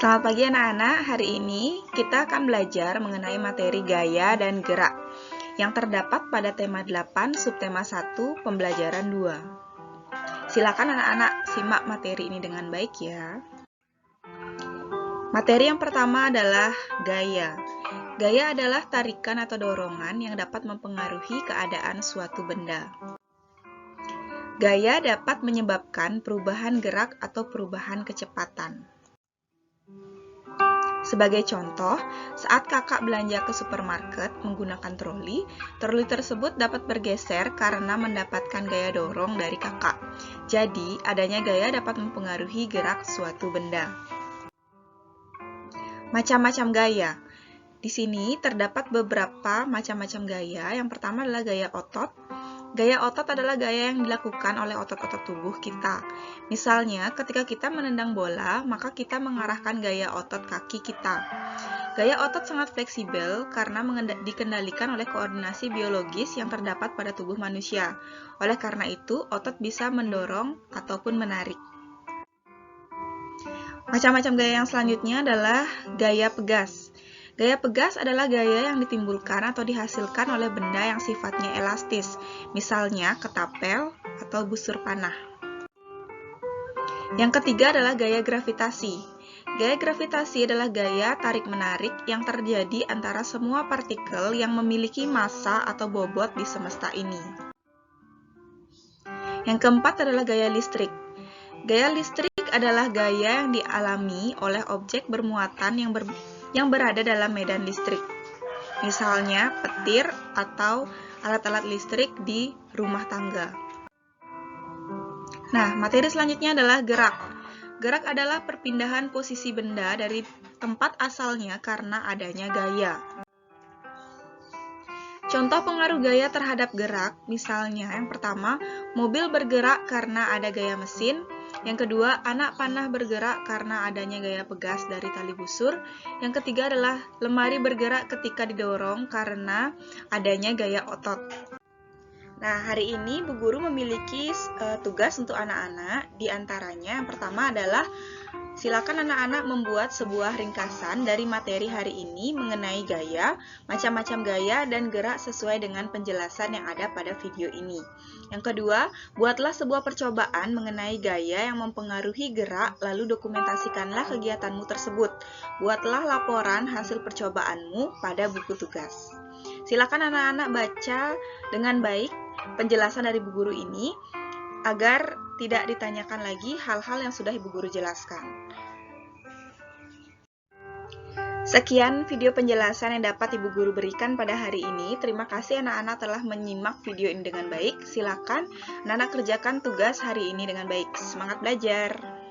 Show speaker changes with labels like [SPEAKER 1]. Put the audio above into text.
[SPEAKER 1] Selamat pagi anak-anak, hari ini kita akan belajar mengenai materi gaya dan gerak yang terdapat pada tema 8, subtema 1, pembelajaran 2. Silakan anak-anak simak materi ini dengan baik ya. Materi yang pertama adalah gaya. Gaya adalah tarikan atau dorongan yang dapat mempengaruhi keadaan suatu benda. Gaya dapat menyebabkan perubahan gerak atau perubahan kecepatan. Sebagai contoh, saat kakak belanja ke supermarket menggunakan troli tersebut dapat bergeser karena mendapatkan gaya dorong dari kakak. Jadi, adanya gaya dapat mempengaruhi gerak suatu benda. Macam-macam gaya. Di sini terdapat beberapa macam-macam gaya. Yang pertama adalah gaya otot. Gaya otot adalah gaya yang dilakukan oleh otot-otot tubuh kita. Misalnya, ketika kita menendang bola, maka kita mengarahkan gaya otot kaki kita. Gaya otot sangat fleksibel karena dikendalikan oleh koordinasi biologis yang terdapat pada tubuh manusia. Oleh karena itu, otot bisa mendorong ataupun menarik. Macam-macam gaya yang selanjutnya adalah gaya pegas. Gaya pegas adalah gaya yang ditimbulkan atau dihasilkan oleh benda yang sifatnya elastis, misalnya ketapel atau busur panah. Yang ketiga adalah gaya gravitasi. Gaya gravitasi adalah gaya tarik-menarik yang terjadi antara semua partikel yang memiliki massa atau bobot di semesta ini. Yang keempat adalah gaya listrik. Gaya listrik adalah gaya yang dialami oleh objek bermuatan yang berada dalam medan listrik. Misalnya petir atau alat-alat listrik di rumah tangga. Nah, materi selanjutnya adalah gerak. Gerak adalah perpindahan posisi benda dari tempat asalnya karena adanya gaya. Contoh pengaruh gaya terhadap gerak, misalnya yang pertama, mobil bergerak karena ada gaya mesin. Yang kedua, anak panah bergerak karena adanya gaya pegas dari tali busur. Yang ketiga adalah lemari bergerak ketika didorong karena adanya gaya otot. Nah, hari ini Bu Guru memiliki tugas untuk anak-anak. Di antaranya yang pertama adalah silakan anak-anak membuat sebuah ringkasan dari materi hari ini mengenai gaya, macam-macam gaya, dan gerak sesuai dengan penjelasan yang ada pada video ini. Yang kedua, buatlah sebuah percobaan mengenai gaya yang mempengaruhi gerak, lalu dokumentasikanlah kegiatanmu tersebut. Buatlah laporan hasil percobaanmu pada buku tugas. Silakan anak-anak baca dengan baik penjelasan dari Bu Guru ini, agar tidak ditanyakan lagi hal-hal yang sudah Ibu Guru jelaskan. Sekian video penjelasan yang dapat Ibu Guru berikan pada hari ini. Terima kasih anak-anak telah menyimak video ini dengan baik. Silakan anak-anak kerjakan tugas hari ini dengan baik. Semangat belajar!